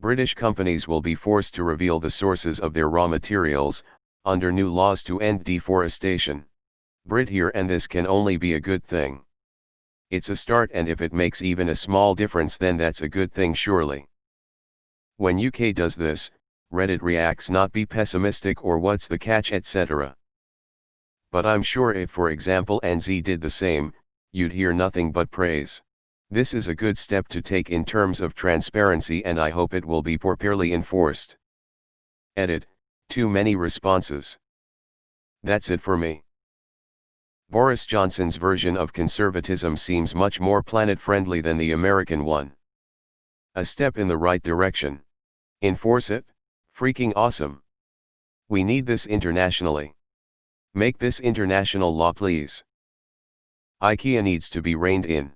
British companies will be forced to reveal the sources of their raw materials, under new laws to end deforestation. Brit here, and this can only be a good thing. It's a start, and if it makes even a small difference, then that's a good thing surely. When UK does this, Reddit reacts not be pessimistic or what's the catch etc. But I'm sure if for example NZ did the same, you'd hear nothing but praise. This is a good step to take in terms of transparency, and I hope it will be properly enforced. Edit, too many responses. That's it for me. Boris Johnson's version of conservatism seems much more planet-friendly than the American one. A step in the right direction. Enforce it? Freaking awesome. We need this internationally. Make this international law, please. IKEA needs to be reined in.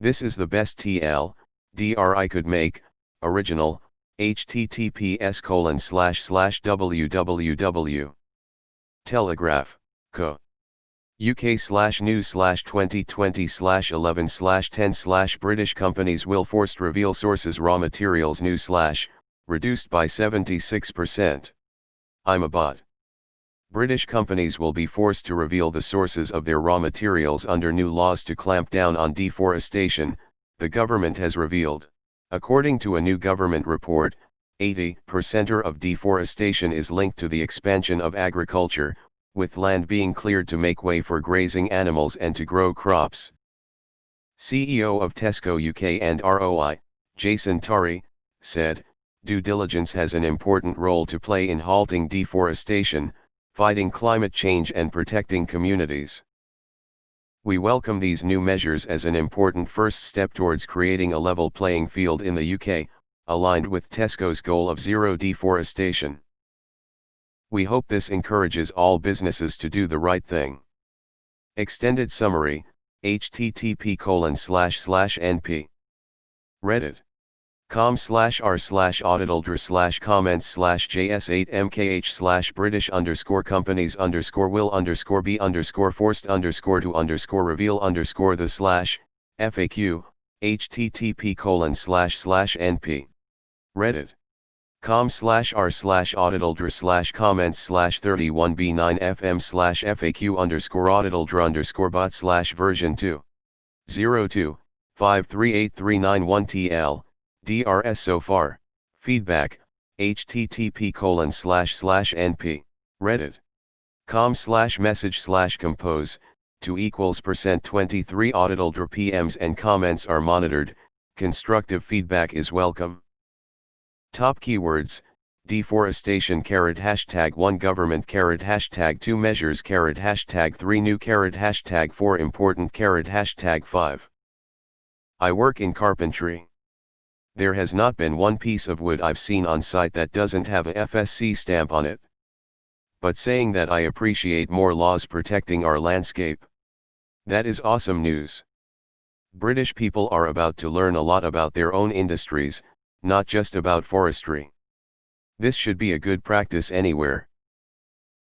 This is the best TLDR I could make. Original, https://www. Telegraph, co. UK/news/2020/11/10/ British companies will forced reveal sources raw materials new/ reduced by 76%. I'm a bot. British companies will be forced to reveal the sources of their raw materials under new laws to clamp down on deforestation, the government has revealed. According to a new government report, 80% of deforestation is linked to the expansion of agriculture, with land being cleared to make way for grazing animals and to grow crops. CEO of Tesco UK and ROI, Jason Torrey, said, "Due diligence has an important role to play in halting deforestation, fighting climate change and protecting communities. We welcome these new measures as an important first step towards creating a level playing field in the UK, aligned with Tesco's goal of zero deforestation. We hope this encourages all businesses to do the right thing." Extended summary, http://np. reddit.com/r/auditl/ms/british_companies_will_be_to_reveal_the/FAQ, http://np. reddit.com/r/auditl/comments/31b9fm/FAQ_auditl_bot/version 2. 02-538391TL, DRS so far, feedback, http://np. reddit.com/message/compose, 2%23 auditl PMs and comments are monitored, constructive feedback is welcome. Top keywords: deforestation #1 government #2 measures #3 new #4 important #5. I work in carpentry. There has not been one piece of wood I've seen on site that doesn't have a FSC stamp on it. But saying that, I appreciate more laws protecting our landscape. That is awesome news. British people are about to learn a lot about their own industries, not just about forestry. This should be a good practice anywhere.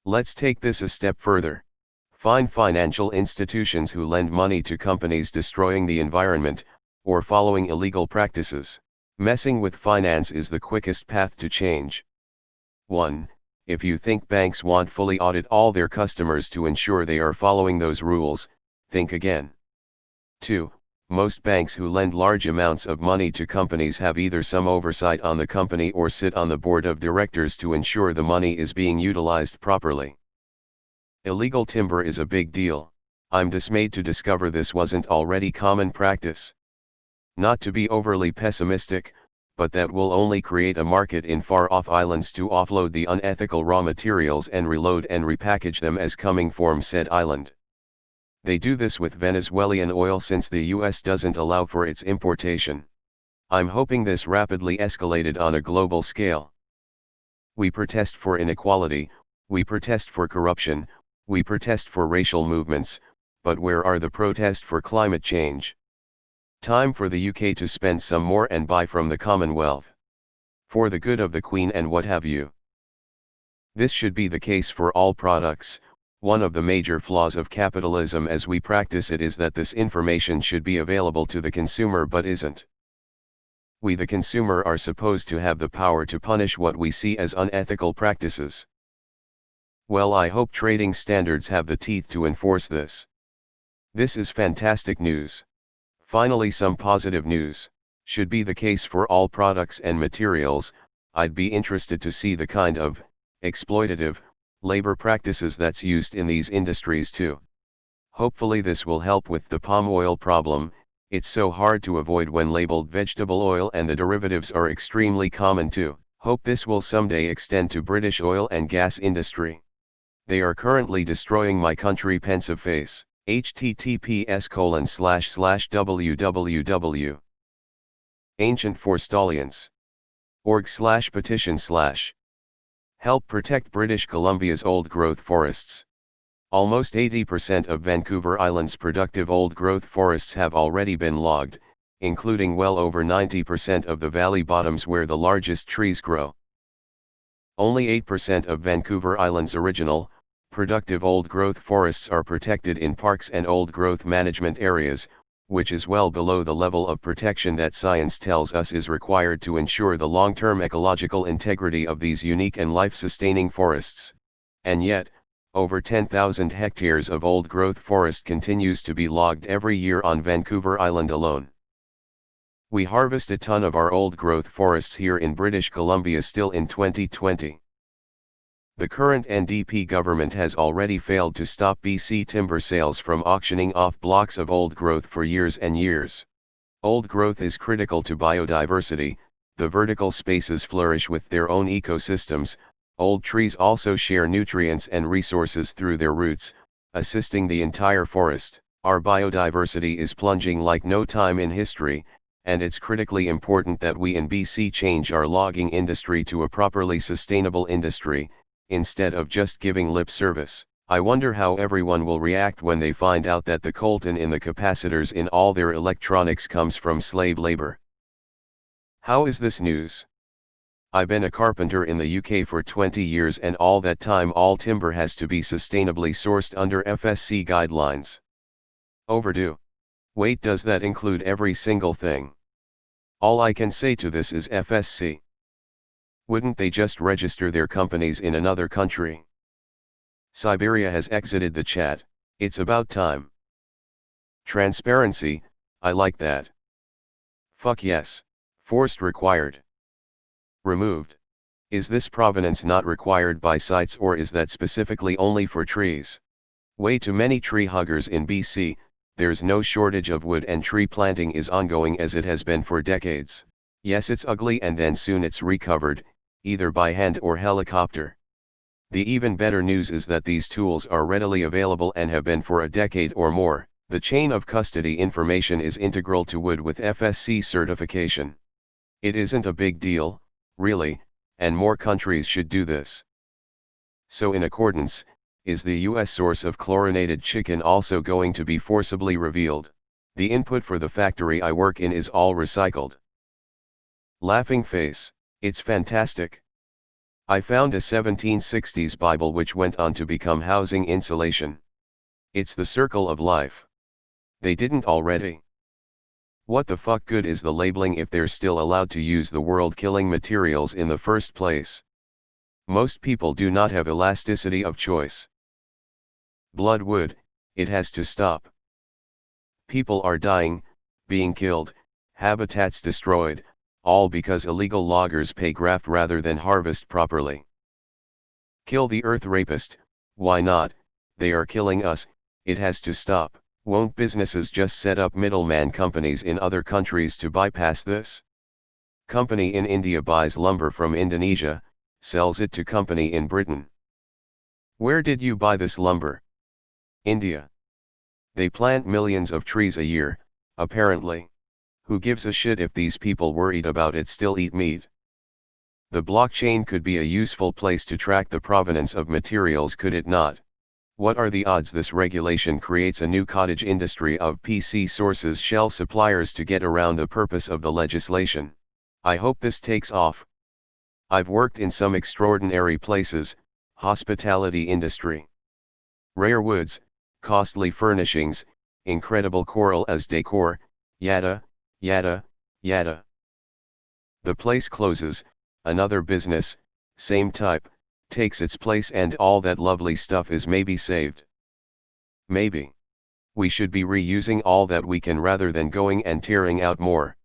Let's take this a step further. Fine financial institutions who lend money to companies destroying the environment, or following illegal practices. Messing with finance is the quickest path to change. 1. If you think banks won't fully audit all their customers to ensure they are following those rules, think again. 2. Most banks who lend large amounts of money to companies have either some oversight on the company or sit on the board of directors to ensure the money is being utilized properly. Illegal timber is a big deal. I'm dismayed to discover this wasn't already common practice. Not to be overly pessimistic, but that will only create a market in far-off islands to offload the unethical raw materials and reload and repackage them as coming from said island. They do this with Venezuelan oil since the US doesn't allow for its importation. I'm hoping this rapidly escalated on a global scale. We protest for inequality, we protest for corruption, we protest for racial movements, but where are the protests for climate change? Time for the UK to spend some more and buy from the Commonwealth. For the good of the Queen and what have you. This should be the case for all products. One of the major flaws of capitalism as we practice it is that this information should be available to the consumer but isn't. We the consumer are supposed to have the power to punish what we see as unethical practices. Well, I hope trading standards have the teeth to enforce this. This is fantastic news. Finally, some positive news. Should be the case for all products and materials. I'd be interested to see the kind of exploitative labor practices that's used in these industries too. Hopefully this will help with the palm oil problem. It's so hard to avoid when labeled vegetable oil, and the derivatives are extremely common too. Hope this will someday extend to British oil and gas industry. They are currently destroying my country. Pensive face. https://www. ancientforestalliance.org/petition/ help protect British Columbia's old-growth forests. Almost 80% of Vancouver Island's productive old-growth forests have already been logged, including well over 90% of the valley bottoms where the largest trees grow. Only 8% of Vancouver Island's original, productive old-growth forests are protected in parks and old-growth management areas, which is well below the level of protection that science tells us is required to ensure the long-term ecological integrity of these unique and life-sustaining forests. And yet, over 10,000 hectares of old-growth forest continues to be logged every year on Vancouver Island alone. We harvest a ton of our old-growth forests here in British Columbia still in 2020. The current NDP government has already failed to stop BC timber sales from auctioning off blocks of old growth for years and years. Old growth is critical to biodiversity. The vertical spaces flourish with their own ecosystems. Old trees also share nutrients and resources through their roots, assisting the entire forest. Our biodiversity is plunging like no time in history, and it's critically important that we in BC change our logging industry to a properly sustainable industry, instead of just giving lip service. I wonder how everyone will react when they find out that the coltan in the capacitors in all their electronics comes from slave labor. How is this news? I've been a carpenter in the UK for 20 years, and all that time all timber has to be sustainably sourced under FSC guidelines. Overdue. Wait, does that include every single thing? All I can say to this is FSC. Wouldn't they just register their companies in another country? Siberia has exited the chat. It's about time. Transparency, I like that. Fuck yes. Forced required. Removed. Is this provenance not required by sites, or is that specifically only for trees? Way too many tree huggers in BC. There's no shortage of wood, and tree planting is ongoing as it has been for decades. Yes, it's ugly, and then soon it's recovered, either by hand or helicopter. The even better news is that these tools are readily available and have been for a decade or more. The chain of custody information is integral to wood with FSC certification. It isn't a big deal, really, and more countries should do this. So in accordance, is the US source of chlorinated chicken also going to be forcibly revealed? The input for the factory I work in is all recycled. Laughing face, it's fantastic. I found a 1760s Bible which went on to become housing insulation. It's the circle of life. They didn't already? What the fuck good is the labeling if they're still allowed to use the world-killing materials in the first place? Most people do not have elasticity of choice. Bloodwood, it has to stop. People are dying, being killed, habitats destroyed, all because illegal loggers pay graft rather than harvest properly. Kill the earth rapist, why not? They are killing us, it has to stop. Won't businesses just set up middleman companies in other countries to bypass this? Company in India buys lumber from Indonesia, sells it to company in Britain. Where did you buy this lumber? India. They plant millions of trees a year, apparently. Who gives a shit if these people worried about it still eat meat? The blockchain could be a useful place to track the provenance of materials, could it not? What are the odds this regulation creates a new cottage industry of PC sources shell suppliers to get around the purpose of the legislation? I hope this takes off. I've worked in some extraordinary places, hospitality industry. Rare woods, costly furnishings, incredible coral as decor, yada, yada, yada. The place closes, another business, same type, takes its place and all that lovely stuff is maybe saved. Maybe. We should be reusing all that we can rather than going and tearing out more.